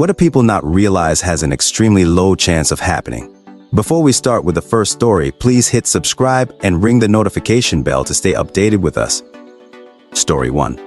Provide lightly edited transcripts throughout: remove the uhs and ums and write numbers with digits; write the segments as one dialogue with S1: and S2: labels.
S1: What do people not realize has an extremely low chance of happening? Before we start with the first story, please hit subscribe and ring the notification bell to stay updated with us. Story 1.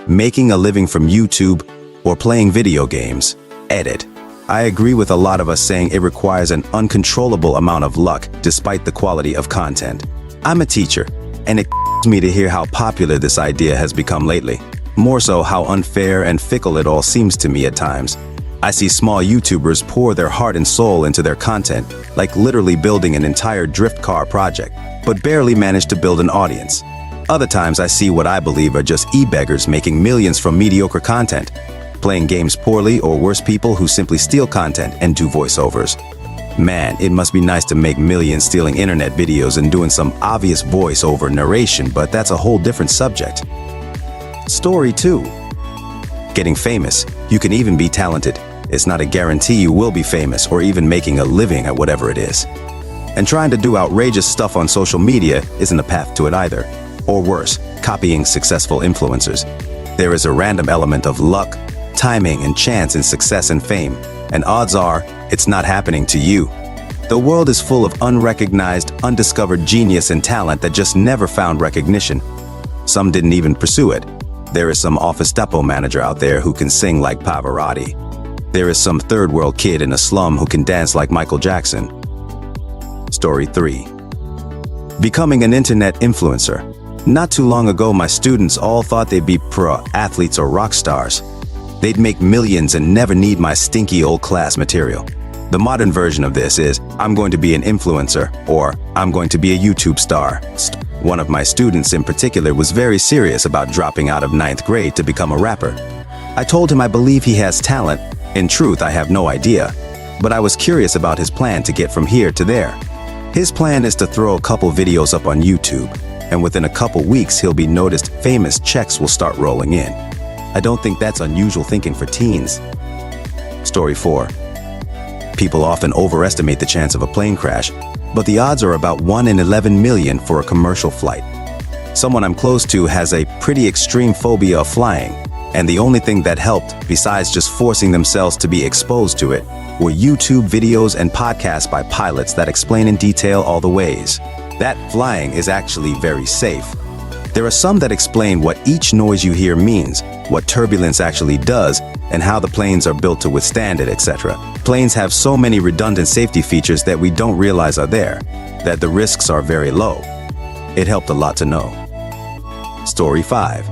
S1: Making a living from YouTube or playing video games. Edit. I agree with a lot of us saying it requires an uncontrollable amount of luck despite the quality of content. I'm a teacher, and it me to hear how popular this idea has become lately. More so how unfair and fickle it all seems to me at times. I see small YouTubers pour their heart and soul into their content, like literally building an entire drift car project, but barely manage to build an audience. Other times I see what I believe are just e-beggars making millions from mediocre content, playing games poorly, or worse, people who simply steal content and do voiceovers. Man, it must be nice to make millions stealing internet videos and doing some obvious voiceover narration, but that's a whole different subject. Story 2. Getting famous. You can even be talented. It's not a guarantee you will be famous or even making a living at whatever it is. And trying to do outrageous stuff on social media isn't a path to it either. Or worse, copying successful influencers. There is a random element of luck, timing, and chance in success and fame, and odds are it's not happening to you. The world is full of unrecognized, undiscovered genius and talent that just never found recognition. Some didn't even pursue it. There is some office depot manager out there who can sing like Pavarotti. There is some third world kid in a slum who can dance like Michael Jackson. Story 3. Becoming an internet influencer. Not too long ago, my students all thought they'd be pro athletes or rock stars. They'd make millions and never need my stinky old class material. The modern version of this is, I'm going to be an influencer, or I'm going to be a YouTube star. One of my students in particular was very serious about dropping out of 9th grade to become a rapper. I told him I believe he has talent. In truth, I have no idea. But I was curious about his plan to get from here to there. His plan is to throw a couple videos up on YouTube, and within a couple weeks he'll be noticed, famous checks will start rolling in. I don't think that's unusual thinking for teens. Story 4. People often overestimate the chance of a plane crash, but the odds are about 1 in 11 million for a commercial flight. Someone I'm close to has a pretty extreme phobia of flying, and the only thing that helped, besides just forcing themselves to be exposed to it, were YouTube videos and podcasts by pilots that explain in detail all the ways that flying is actually very safe. There are some that explain what each noise you hear means, what turbulence actually does, and how the planes are built to withstand it, etc. Planes have so many redundant safety features that we don't realize are there, that the risks are very low. It helped a lot to know. Story 5.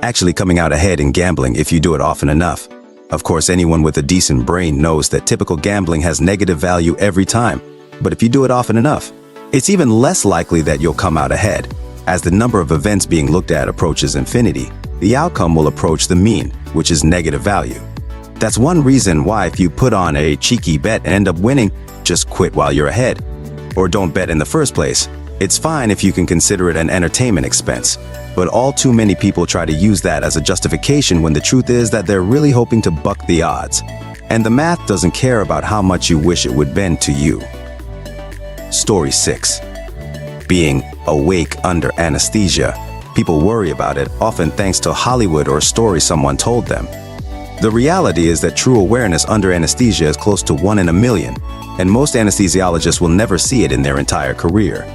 S1: Actually coming out ahead in gambling if you do it often enough. Of course, anyone with a decent brain knows that typical gambling has negative value every time, but if you do it often enough, it's even less likely that you'll come out ahead. As the number of events being looked at approaches infinity, the outcome will approach the mean, which is negative value. That's one reason why if you put on a cheeky bet and end up winning, just quit while you're ahead. Or don't bet in the first place. It's fine if you can consider it an entertainment expense, but all too many people try to use that as a justification when the truth is that they're really hoping to buck the odds. And the math doesn't care about how much you wish it would bend to you. Story 6. Being awake under anesthesia. People worry about it, often thanks to Hollywood or a story someone told them. The reality is that true awareness under anesthesia is close to 1 in a million, and most anesthesiologists will never see it in their entire career.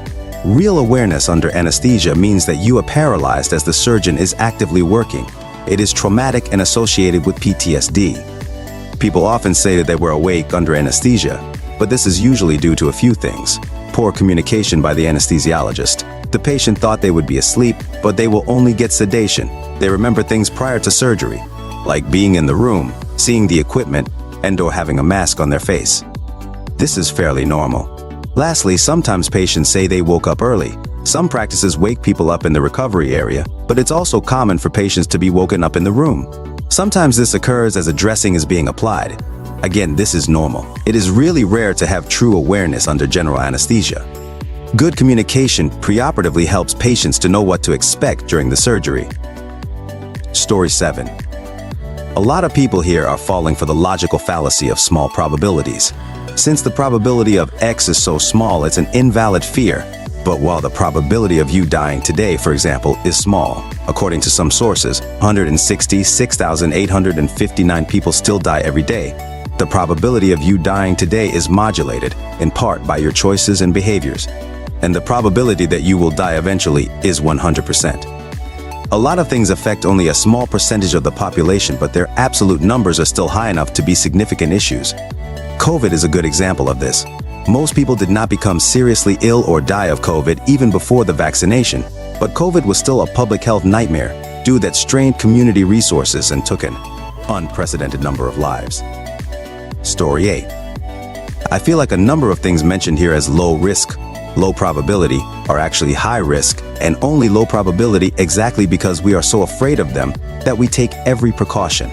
S1: Real awareness under anesthesia means that you are paralyzed as the surgeon is actively working. It is traumatic and associated with PTSD. People often say that they were awake under anesthesia, but this is usually due to a few things. Poor communication by the anesthesiologist. The patient thought they would be asleep, but they will only get sedation. They remember things prior to surgery, like being in the room, seeing the equipment, and/or having a mask on their face. This is fairly normal. Lastly, sometimes patients say they woke up early. Some practices wake people up in the recovery area, but it's also common for patients to be woken up in the room. Sometimes this occurs as a dressing is being applied. Again, this is normal. It is really rare to have true awareness under general anesthesia. Good communication preoperatively helps patients to know what to expect during the surgery. Story 7. A lot of people here are falling for the logical fallacy of small probabilities. Since the probability of X is so small, it's an invalid fear. But while the probability of you dying today, for example, is small, according to some sources, 166,859 people still die every day, the probability of you dying today is modulated, in part by your choices and behaviors. And the probability that you will die eventually is 100%. A lot of things affect only a small percentage of the population, but their absolute numbers are still high enough to be significant issues. COVID is a good example of this. Most people did not become seriously ill or die of COVID even before the vaccination, but COVID was still a public health nightmare due that strained community resources and took an unprecedented number of lives. Story 8. I feel like a number of things mentioned here as low risk, low probability are actually high risk and only low probability exactly because we are so afraid of them that we take every precaution.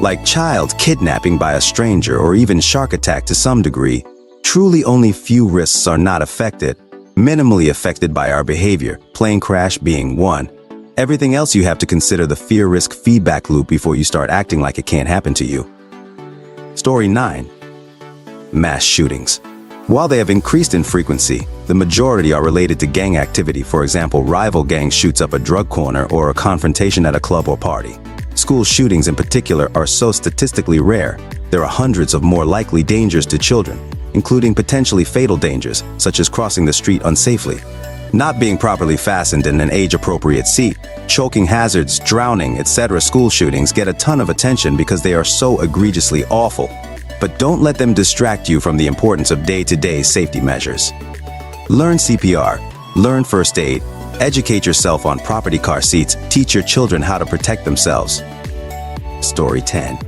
S1: Like child kidnapping by a stranger or even shark attack to some degree, truly only few risks are not affected, minimally affected by our behavior, plane crash being one. Everything else you have to consider the fear-risk feedback loop before you start acting like it can't happen to you. Story 9. Mass shootings. While they have increased in frequency, the majority are related to gang activity. For example, rival gang shoots up a drug corner or a confrontation at a club or party. School shootings in particular are so statistically rare. There are hundreds of more likely dangers to children, including potentially fatal dangers, such as crossing the street unsafely, not being properly fastened in an age-appropriate seat, choking hazards, drowning, etc. School shootings get a ton of attention because they are so egregiously awful. But don't let them distract you from the importance of day-to-day safety measures. Learn CPR, learn first aid, educate yourself on property car seats, teach your children how to protect themselves. Story 10.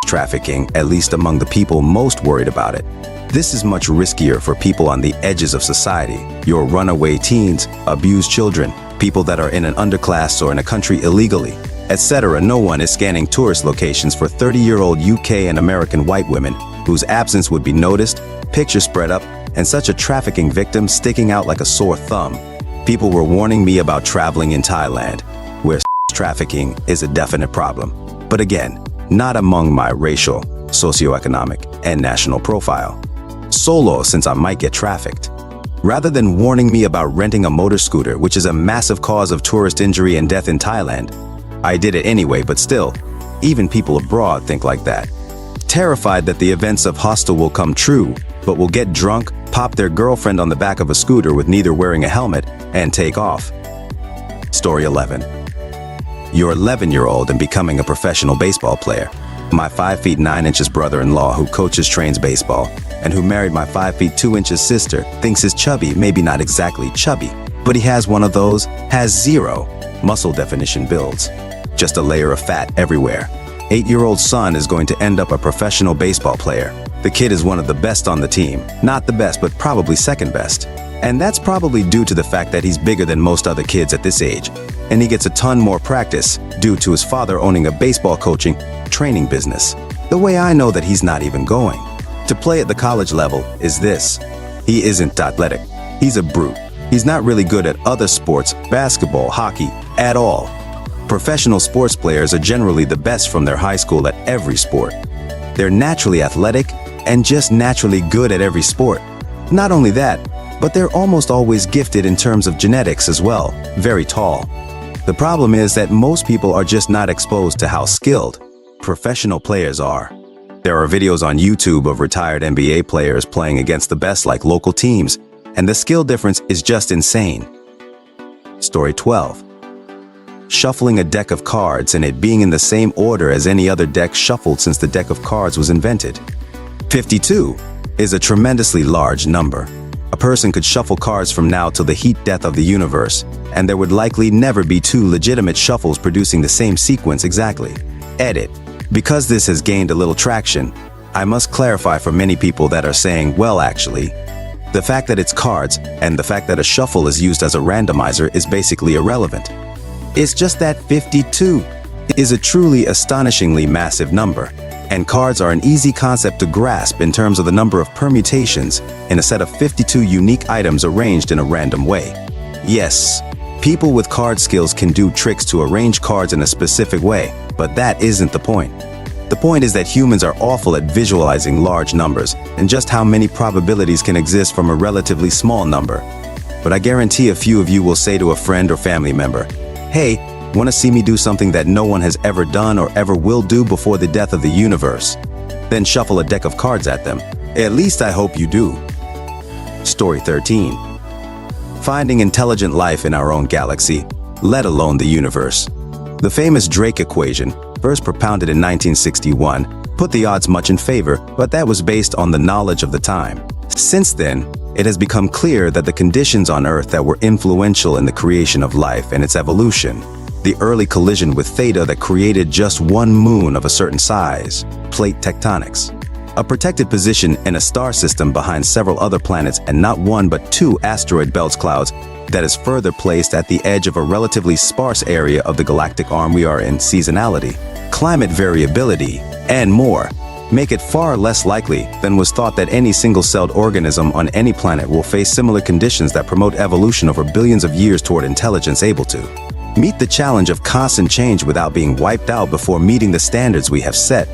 S1: Trafficking, at least among the people most worried about it. This is much riskier for people on the edges of society, your runaway teens, abused children, people that are in an underclass or in a country illegally, etc. No one is scanning tourist locations for 30-year-old UK and American white women whose absence would be noticed, pictures spread up, and such a trafficking victim sticking out like a sore thumb. People were warning me about traveling in Thailand, where trafficking is a definite problem. But again, not among my racial, socioeconomic, and national profile. Solo, since I might get trafficked. Rather than warning me about renting a motor scooter, which is a massive cause of tourist injury and death in Thailand, I did it anyway, but still, even people abroad think like that. Terrified that the events of Hostel will come true, but will get drunk, pop their girlfriend on the back of a scooter with neither wearing a helmet, and take off. Story 11. You're 11-year-old and becoming a professional baseball player. My 5 feet 9 inches brother-in-law who trains baseball, and who married my 5 feet 2 inches sister, thinks he's chubby, maybe not exactly chubby, but he has one of those, has zero muscle definition builds. Just a layer of fat everywhere. 8-year-old son is going to end up a professional baseball player. The kid is one of the best on the team. Not the best, but probably second best. And that's probably due to the fact that he's bigger than most other kids at this age. And he gets a ton more practice due to his father owning a baseball coaching, training business. The way I know that he's not even going to play at the college level is this. He isn't athletic. He's a brute. He's not really good at other sports, basketball, hockey, at all. Professional sports players are generally the best from their high school at every sport. They're naturally athletic and just naturally good at every sport. Not only that, but they're almost always gifted in terms of genetics as well, very tall. The problem is that most people are just not exposed to how skilled professional players are. There are videos on YouTube of retired NBA players playing against the best like local teams, and the skill difference is just insane. Story 12. Shuffling a deck of cards and it being in the same order as any other deck shuffled since the deck of cards was invented. 52 is a tremendously large number. A person could shuffle cards from now till the heat death of the universe, and there would likely never be two legitimate shuffles producing the same sequence exactly. Edit. Because this has gained a little traction, I must clarify for many people that are saying, well actually, the fact that it's cards and the fact that a shuffle is used as a randomizer is basically irrelevant. It's just that 52 is a truly astonishingly massive number, and cards are an easy concept to grasp in terms of the number of permutations in a set of 52 unique items arranged in a random way. Yes, people with card skills can do tricks to arrange cards in a specific way, but that isn't the point. The point is that humans are awful at visualizing large numbers and just how many probabilities can exist from a relatively small number. but I guarantee a few of you will say to a friend or family member, "Hey, want to see me do something that no one has ever done or ever will do before the death of the universe?" Then shuffle a deck of cards at them. At least I hope you do. Story 13. Finding intelligent life in our own galaxy, let alone the universe. The famous Drake equation, first propounded in 1961, put the odds much in favor, but that was based on the knowledge of the time. Since then, it has become clear that the conditions on Earth that were influential in the creation of life and its evolution, the early collision with Theta that created just one moon of a certain size, plate tectonics, a protected position in a star system behind several other planets and not one but two asteroid belt clouds that is further placed at the edge of a relatively sparse area of the galactic arm we are in, seasonality, climate variability, and more, make it far less likely than was thought that any single-celled organism on any planet will face similar conditions that promote evolution over billions of years toward intelligence able to meet the challenge of constant change without being wiped out before meeting the standards we have set.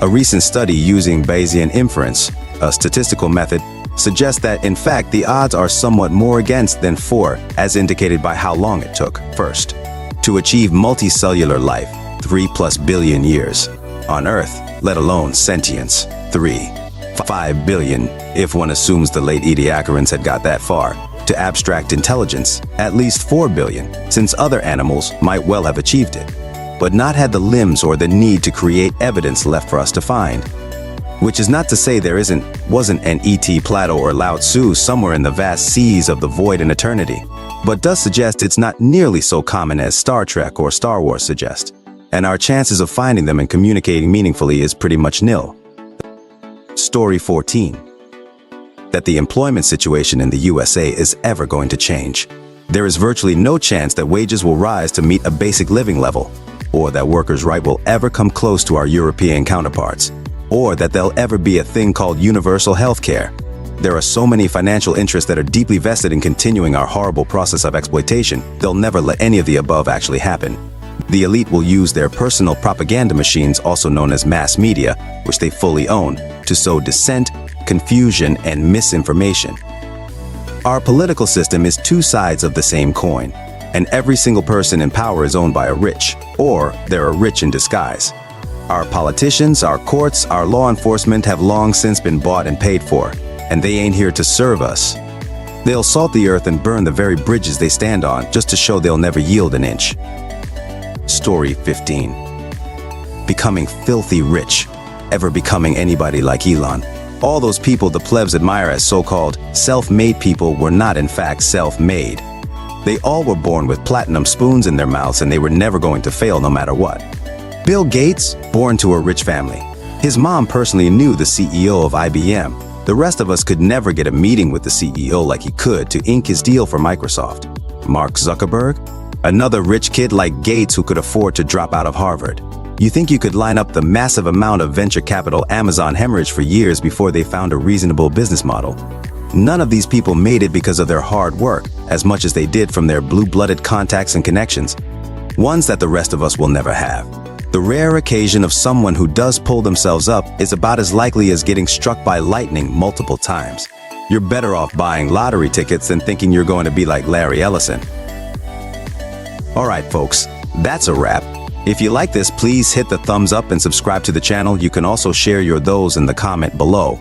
S1: A recent study using Bayesian inference, a statistical method, suggests that in fact the odds are somewhat more against than for, as indicated by how long it took, first, to achieve multicellular life, 3+ billion years, on Earth, let alone sentience, 5 billion, if one assumes the late Ediacarans had got that far, to abstract intelligence, at least 4 billion, since other animals might well have achieved it, but not had the limbs or the need to create evidence left for us to find. Which is not to say there wasn't an E.T. Plato or Lao Tzu somewhere in the vast seas of the void and eternity, but does suggest it's not nearly so common as Star Trek or Star Wars suggest, and our chances of finding them and communicating meaningfully is pretty much nil. Story 14. That the employment situation in the USA is ever going to change. There is virtually no chance that wages will rise to meet a basic living level, or that workers' rights will ever come close to our European counterparts, or that there'll ever be a thing called universal health care. There are so many financial interests that are deeply vested in continuing our horrible process of exploitation, they'll never let any of the above actually happen. The elite will use their personal propaganda machines, also known as mass media, which they fully own, to sow dissent, confusion, and misinformation. Our political system is two sides of the same coin, and every single person in power is owned by a rich, or they're a rich in disguise. Our politicians, our courts, our law enforcement have long since been bought and paid for, and they ain't here to serve us. They'll salt the earth and burn the very bridges they stand on just to show they'll never yield an inch. Story 15. Becoming filthy rich, ever becoming anybody like Elon. All those people the plebs admire as so-called self-made people were not in fact self-made. They all were born with platinum spoons in their mouths and they were never going to fail no matter what. Bill Gates, born to a rich family. His mom personally knew the CEO of IBM. The rest of us could never get a meeting with the CEO like he could to ink his deal for Microsoft. Mark Zuckerberg, another rich kid like Gates who could afford to drop out of Harvard. You think you could line up the massive amount of venture capital Amazon hemorrhaged for years before they found a reasonable business model? None of these people made it because of their hard work, as much as they did from their blue-blooded contacts and connections, ones that the rest of us will never have. The rare occasion of someone who does pull themselves up is about as likely as getting struck by lightning multiple times. You're better off buying lottery tickets than thinking you're going to be like Larry Ellison. Alright folks, that's a wrap. If you like this, please hit the thumbs up and subscribe to the channel. You can also share your those in the comment below.